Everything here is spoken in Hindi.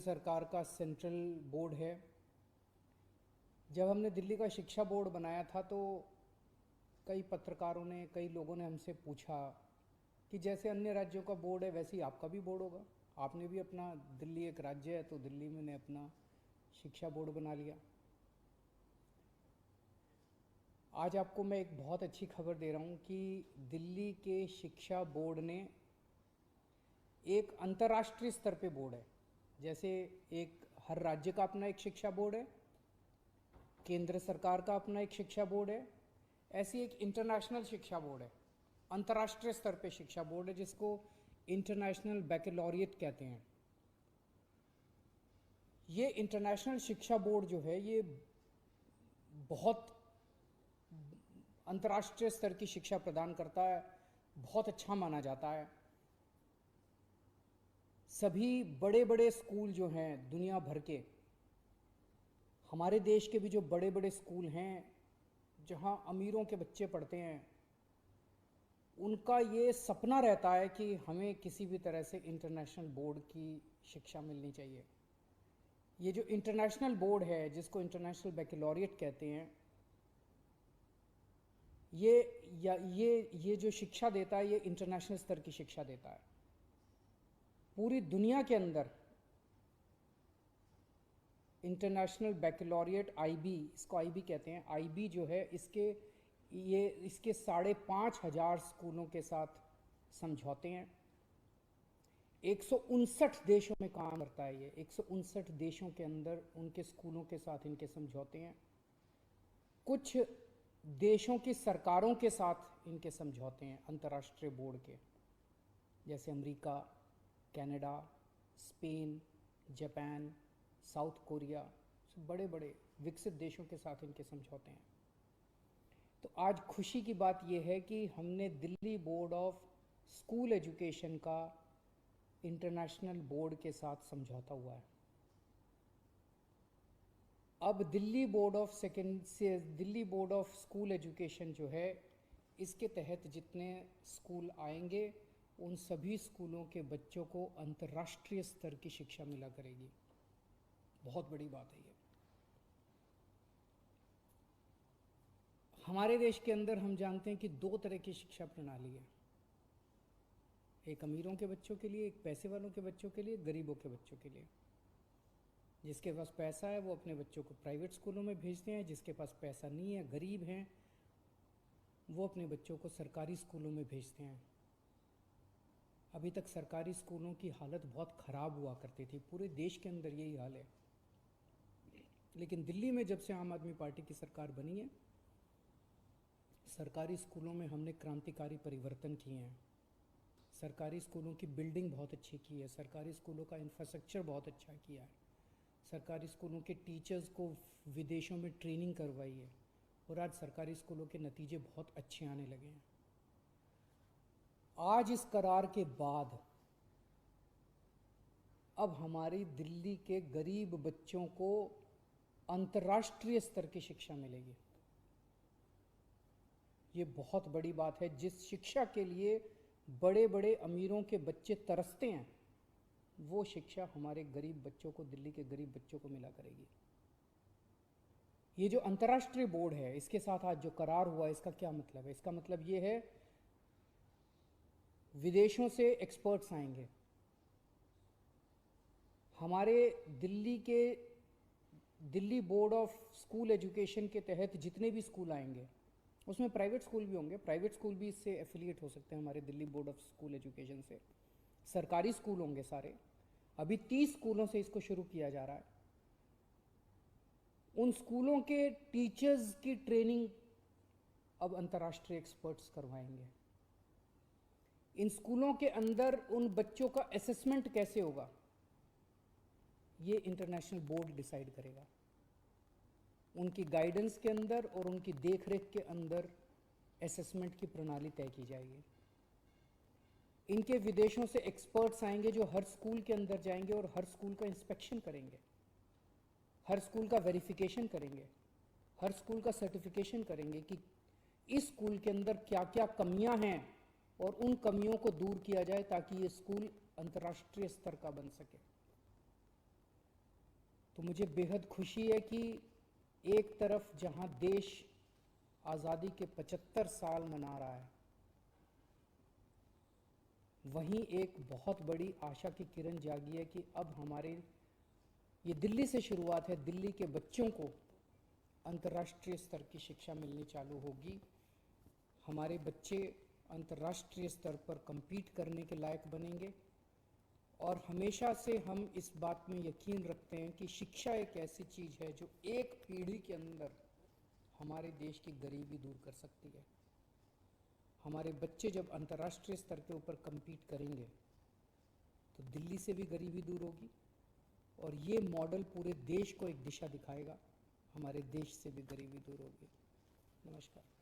सरकार का सेंट्रल बोर्ड है। जब हमने दिल्ली का शिक्षा बोर्ड बनाया था तो कई पत्रकारों ने, कई लोगों ने हमसे पूछा कि जैसे अन्य राज्यों का बोर्ड है वैसे ही आपका भी बोर्ड होगा, आपने भी अपना, दिल्ली एक राज्य है तो दिल्ली में ने अपना शिक्षा बोर्ड बना लिया। आज आपको मैं एक बहुत अच्छी खबर दे रहा हूँ कि दिल्ली के शिक्षा बोर्ड ने एक अंतर्राष्ट्रीय स्तर पे बोर्ड है। जैसे एक हर राज्य का अपना एक शिक्षा बोर्ड है, केंद्र सरकार का अपना एक शिक्षा बोर्ड है, ऐसी एक इंटरनेशनल शिक्षा बोर्ड है, अंतर्राष्ट्रीय स्तर पे शिक्षा बोर्ड है जिसको इंटरनेशनल बैकलॉरिएट कहते हैं। ये इंटरनेशनल शिक्षा बोर्ड जो है ये बहुत अंतर्राष्ट्रीय स्तर की शिक्षा प्रदान करता है, बहुत अच्छा माना जाता है। सभी बड़े बड़े स्कूल जो हैं दुनिया भर के, हमारे देश के भी जो बड़े बड़े स्कूल हैं जहां अमीरों के बच्चे पढ़ते हैं, उनका ये सपना रहता है कि हमें किसी भी तरह से इंटरनेशनल बोर्ड की शिक्षा मिलनी चाहिए। ये जो इंटरनेशनल बोर्ड है जिसको इंटरनेशनल बैकलॉरिएट कहते हैं, ये जो शिक्षा देता है ये इंटरनेशनल स्तर की शिक्षा देता है। पूरी दुनिया के अंदर इंटरनेशनल बैकलॉरिएट आईबी, इसको आईबी कहते हैं, आईबी जो है इसके 5,500 स्कूलों के साथ समझौते हैं। 159 देशों में काम करता है ये, 159 देशों के अंदर उनके स्कूलों के साथ इनके समझौते हैं। कुछ देशों की सरकारों के साथ इनके समझौते हैं अंतर्राष्ट्रीय बोर्ड के, जैसे America, Canada, Spain, Japan, south Korea, बड़े बड़े विकसित देशों के साथ इनके समझौते हैं। तो आज खुशी की बात यह है कि हमने Delhi board of school education का इंटरनेशनल बोर्ड के साथ समझौता हुआ है। अब Delhi board of school education जो है, इसके तहत जितने स्कूल आएंगे उन सभी स्कूलों के बच्चों को अंतर्राष्ट्रीय स्तर की शिक्षा मिला करेगी। बहुत बड़ी बात है ये। हमारे देश के अंदर हम जानते हैं कि 2 तरह की शिक्षा प्रणाली है, एक अमीरों के बच्चों के लिए, एक पैसे वालों के बच्चों के लिए, गरीबों के बच्चों के लिए। जिसके पास पैसा है वो अपने बच्चों को प्राइवेट स्कूलों में भेजते हैं, जिसके पास पैसा नहीं है, गरीब हैं, वो अपने बच्चों को सरकारी स्कूलों में भेजते हैं। अभी तक सरकारी स्कूलों की हालत बहुत ख़राब हुआ करती थी, पूरे देश के अंदर यही हाल है। लेकिन दिल्ली में जब से आम आदमी पार्टी की सरकार बनी है, सरकारी स्कूलों में हमने क्रांतिकारी परिवर्तन किए हैं। सरकारी स्कूलों की बिल्डिंग बहुत अच्छी की है, सरकारी स्कूलों का इंफ्रास्ट्रक्चर बहुत अच्छा किया है, सरकारी स्कूलों के टीचर्स को विदेशों में ट्रेनिंग करवाई है और आज सरकारी स्कूलों के नतीजे बहुत अच्छे आने लगे हैं। आज इस करार के बाद अब हमारी दिल्ली के गरीब बच्चों को अंतर्राष्ट्रीय स्तर की शिक्षा मिलेगी। ये बहुत बड़ी बात है। जिस शिक्षा के लिए बड़े बड़े अमीरों के बच्चे तरसते हैं, वो शिक्षा हमारे गरीब बच्चों को, दिल्ली के गरीब बच्चों को मिला करेगी। ये जो अंतर्राष्ट्रीय बोर्ड है, इसके साथ आज जो करार हुआ, इसका क्या मतलब है? इसका मतलब ये है विदेशों से एक्सपर्ट्स आएंगे हमारे Delhi board of school education के तहत। जितने भी स्कूल आएंगे उसमें प्राइवेट स्कूल भी होंगे, प्राइवेट स्कूल भी इससे एफिलिएट हो सकते हैं हमारे Delhi board of school education से। सरकारी स्कूल होंगे सारे। अभी 30 स्कूलों से इसको शुरू किया जा रहा है। उन स्कूलों के टीचर्स की ट्रेनिंग अब अंतर्राष्ट्रीय एक्सपर्ट्स करवाएंगे। इन स्कूलों के अंदर उन बच्चों का असेसमेंट कैसे होगा, ये इंटरनेशनल बोर्ड डिसाइड करेगा। उनकी गाइडेंस के अंदर और उनकी देखरेख के अंदर असेसमेंट की प्रणाली तय की जाएगी। इनके विदेशों से एक्सपर्ट्स आएंगे जो हर स्कूल के अंदर जाएंगे और हर स्कूल का इंस्पेक्शन करेंगे, हर स्कूल का वेरिफिकेशन करेंगे, हर स्कूल का सर्टिफिकेशन करेंगे कि इस स्कूल के अंदर क्या क्या कमियां हैं और उन कमियों को दूर किया जाए ताकि ये स्कूल अंतर्राष्ट्रीय स्तर का बन सके। तो मुझे बेहद खुशी है कि एक तरफ जहां देश आज़ादी के 75 साल मना रहा है, वहीं एक बहुत बड़ी आशा की किरण जागी है कि अब हमारे, ये दिल्ली से शुरुआत है, दिल्ली के बच्चों को अंतर्राष्ट्रीय स्तर की शिक्षा मिलनी चालू होगी। हमारे बच्चे अंतर्राष्ट्रीय स्तर पर compete करने के लायक बनेंगे। और हमेशा से हम इस बात में यकीन रखते हैं कि शिक्षा एक ऐसी चीज़ है जो एक पीढ़ी के अंदर हमारे देश की गरीबी दूर कर सकती है। हमारे बच्चे जब अंतर्राष्ट्रीय स्तर के ऊपर compete करेंगे तो दिल्ली से भी गरीबी दूर होगी, और ये मॉडल पूरे देश को एक दिशा दिखाएगा, हमारे देश से भी गरीबी दूर होगी। नमस्कार।